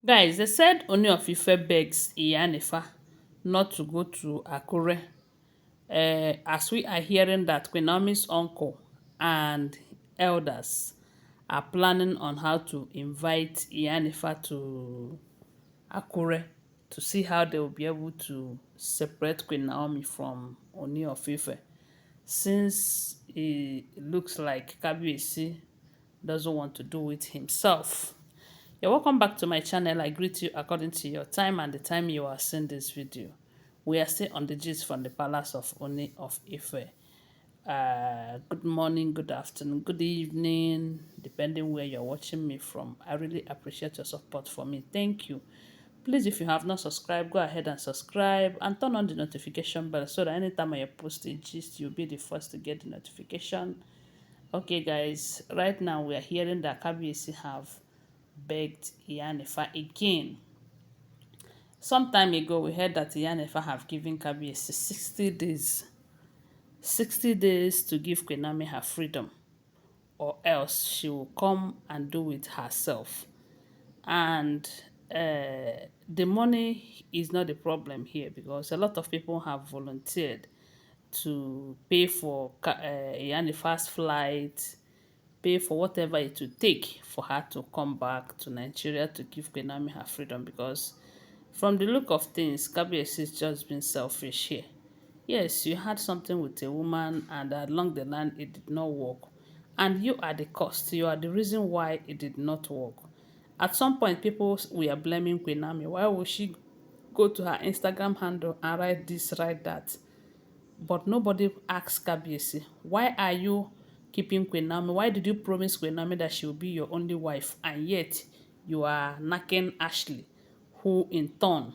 Guys, they said Ooni of Ife begs Iyanifa not to go to Akure. As we are hearing that Queen Naomi's uncle and elders are planning on how to invite Iyanifa to Akure to see how they will be able to separate Queen Naomi from Ooni of Ife. Since it looks like Kabiyesi doesn't want to do it himself. You're welcome back to my channel. I greet you according to your time and the time you are seeing this video. We are still on the gist from the palace of Ooni of Ife. Good morning, good afternoon, good evening, depending where you're watching me from. I really appreciate your support for me. Thank you. Please, if you have not subscribed, go ahead and subscribe and turn on the notification bell so that anytime I post a gist, you'll be the first to get the notification. Okay, guys, right now we are hearing that Kabiyesi have begged Iyanifa again. Some time ago, we heard that Iyanifa have given Kabiyesi 60 days. 60 days to give Queen Naomi her freedom, or else she will come and do it herself. And the money is not the problem here because a lot of people have volunteered to pay for Iyanifa's flight, pay for whatever it would take for her to come back to Nigeria to give Queen Naomi her freedom because from the look of things, Kabiyesi is just being selfish here. Yes, you had something with a woman and along the line it did not work. And you are the cost. You are the reason why it did not work. At some point, people were blaming Queen Naomi. Why would she go to her Instagram handle and write this, write that? But nobody asked Kabiyesi, why are you keeping Queen Naomi? Why did you promise Queen Naomi that she will be your only wife? And yet, you are knacking Ashley, who in turn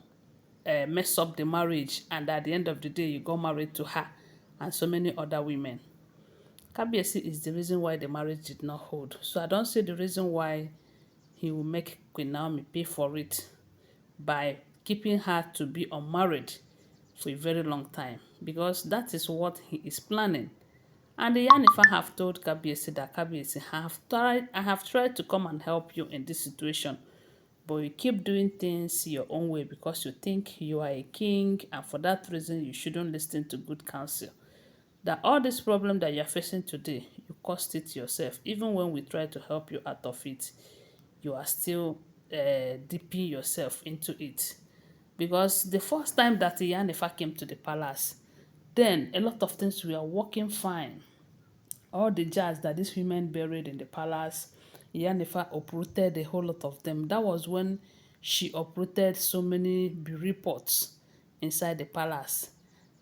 mess up the marriage, and at the end of the day you got married to her and so many other women. Kabiyesi is the reason why the marriage did not hold. So I don't see the reason why he will make Queen Naomi pay for it by keeping her to be unmarried for a very long time, because that is what he is planning. And the Iyanifa have told Kabiyesi that Kabiyesi I have tried to come and help you in this situation, but you keep doing things your own way because you think you are a king, and for that reason you shouldn't listen to good counsel. That all this problem that you're facing today, you caused it yourself. Even when we try to help you out of it, you are still dipping yourself into it. Because the first time that Iyanifa came to the palace, then a lot of things were working fine. All the jars that these women buried in the palace, Iyanifa uprooted a whole lot of them. That was when she uprooted so many bereaved pots inside the palace.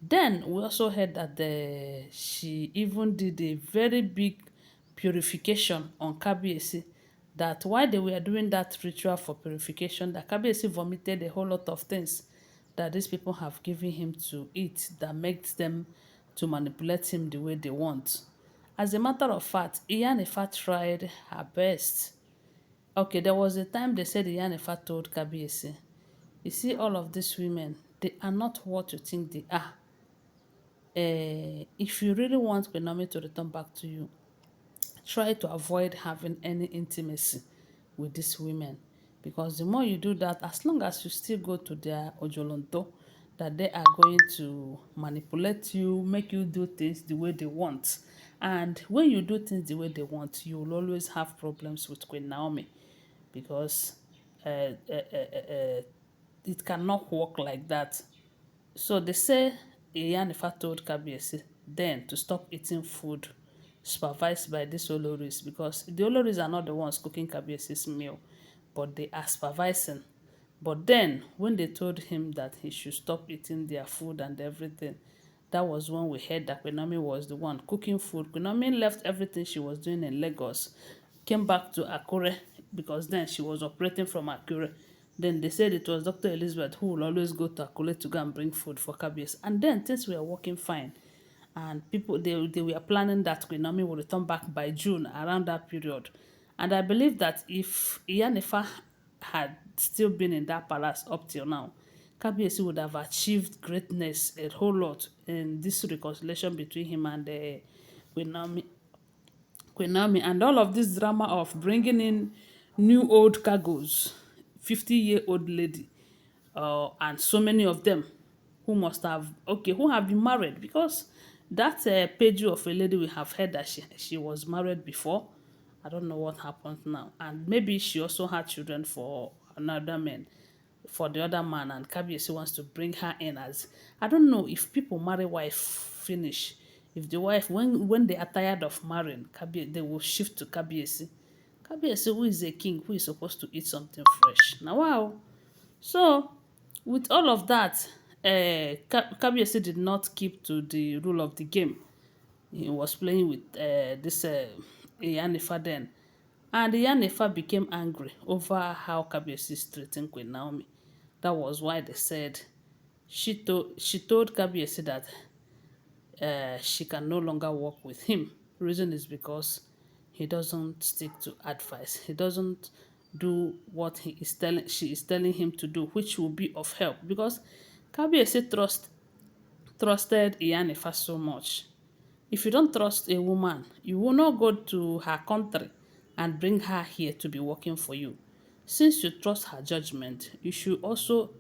Then we also heard that she even did a very big purification on Kabiyesi. That while they were doing that ritual for purification, that Kabiyesi vomited a whole lot of things that these people have given him to eat that makes them to manipulate him the way they want. As a matter of fact, Iyanifa tried her best. Okay, there was a time they said Iyanifa told Kabiyesi, you see all of these women, they are not what you think they are. If you really want Queen Naomi to return back to you, try to avoid having any intimacy with these women, because the more you do that, as long as you still go to their ojolonto, that they are going to manipulate you, make you do things the way they want. And when you do things the way they want, you will always have problems with Queen Naomi, because uh, uh, uh, uh, uh, it cannot work like that. So they say Iyanifa told Kabiyesi then to stop eating food supervised by these Olories, because the Olories are not the ones cooking Kabiyesi's meal, but they are supervising. But then when they told him that he should stop eating their food and everything, that was when we heard that Queen Naomi was the one cooking food. Queen Naomi left everything she was doing in Lagos, came back to Akure, because then she was operating from Akure. Then they said it was Dr. Elizabeth who will always go to Akure to go and bring food for Kabiyesi. And then things were working fine. And people, they were planning that Queen Naomi will return back by June, around that period. And I believe that if Iyanifa had still been in that palace up till now, Kabiyesi would have achieved greatness a whole lot in this reconciliation between him and Queen Naomi. Queen Naomi, and all of this drama of bringing in new old cargoes 50-year-old lady, and so many of them who must have, okay, who have been married, because that page of a lady, we have heard that she was married before. I don't know what happened now, and maybe she also had children for another man, for the other man, and Kabiyesi wants to bring her in as, I don't know if people marry wife finish, if the wife, when they are tired of marrying Kabiyesi, they will shift to Kabiyesi. Kabiyesi, who is a king, who is supposed to eat something fresh. Now, wow. So, with all of that, Kabiyesi did not keep to the rule of the game. He was playing with this Iyanifa then. And Iyanifa became angry over how Kabiyesi is treating Queen Naomi. That was why they said she told Kabiyesi that she can no longer work with him. Reason is because he doesn't stick to advice. He doesn't do what she is telling him to do, which will be of help. Because Kabiyesi trusted Iyanifa so much. If you don't trust a woman, you will not go to her country and bring her here to be working for you. Since you trust her judgment, you should also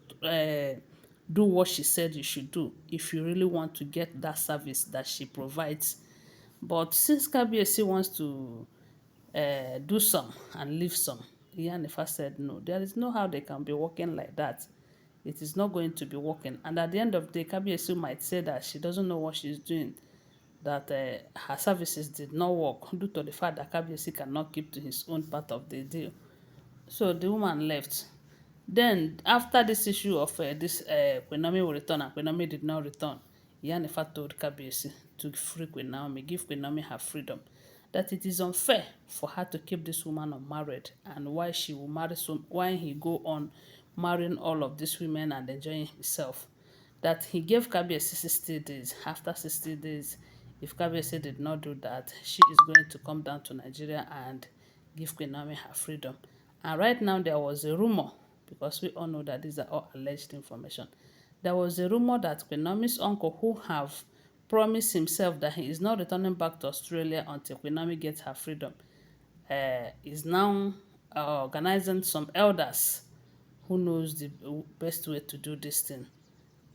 do what she said you should do if you really want to get that service that she provides. But since Kabiyesi wants to do some and leave some, Iyanifa said no. There is no how they can be working like that. It is not going to be working. And at the end of the day, Kabiyesi might say that she doesn't know what she's doing, that her services did not work due to the fact that Kabiyesi cannot keep to his own part of the deal. So the woman left. Then, after this issue of this Queen Naomi will return and Queen Naomi did not return, Iyanifa told Kabiyesi to free Queen Naomi, give Queen Naomi her freedom. That it is unfair for her to keep this woman unmarried, and why she will marry why he go on marrying all of these women and enjoying himself. That he gave Kabiyesi 60 days. After 60 days, if Kabiyesi did not do that, she is going to come down to Nigeria and give Queen Naomi her freedom. And right now, there was a rumor, because we all know that these are all alleged information. There was a rumor that Queen Naomi's uncle, who have promised himself that he is not returning back to Australia until Queen Naomi gets her freedom, is now organizing some elders who knows the best way to do this thing,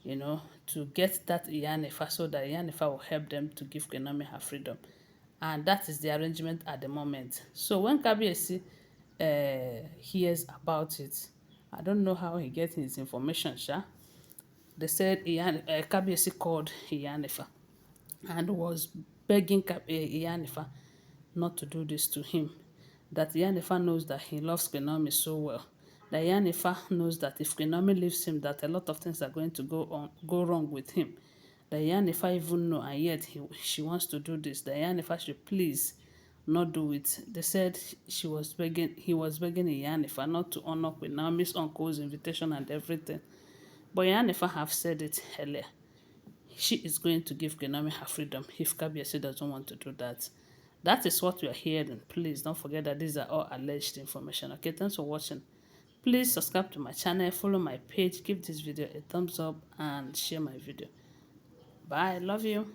to get that Iyanifa, so that Iyanifa will help them to give Queen Naomi her freedom. And that is the arrangement at the moment. So when Kabiyesi hears about it, I don't know how he gets his information, sha. They said Kabiyesi called Iyanifa and was begging Iyanifa not to do this to him. That Iyanifa knows that he loves Queen Naomi so well. That Iyanifa knows that if Queen Naomi leaves him, that a lot of things are going to go wrong with him. That Iyanifa even know, and yet she wants to do this. That Iyanifa should please not do it. They said he was begging Iyanifa not to honor Queen Naomi's uncle's invitation and everything. But Iyanifa have said it earlier. She is going to give Queen Naomi her freedom if Kabiyesi doesn't want to do that. That is what we are hearing. Please don't forget that these are all alleged information. Okay, thanks for watching. Please subscribe to my channel, follow my page, give this video a thumbs up, and share my video. Bye. Love you.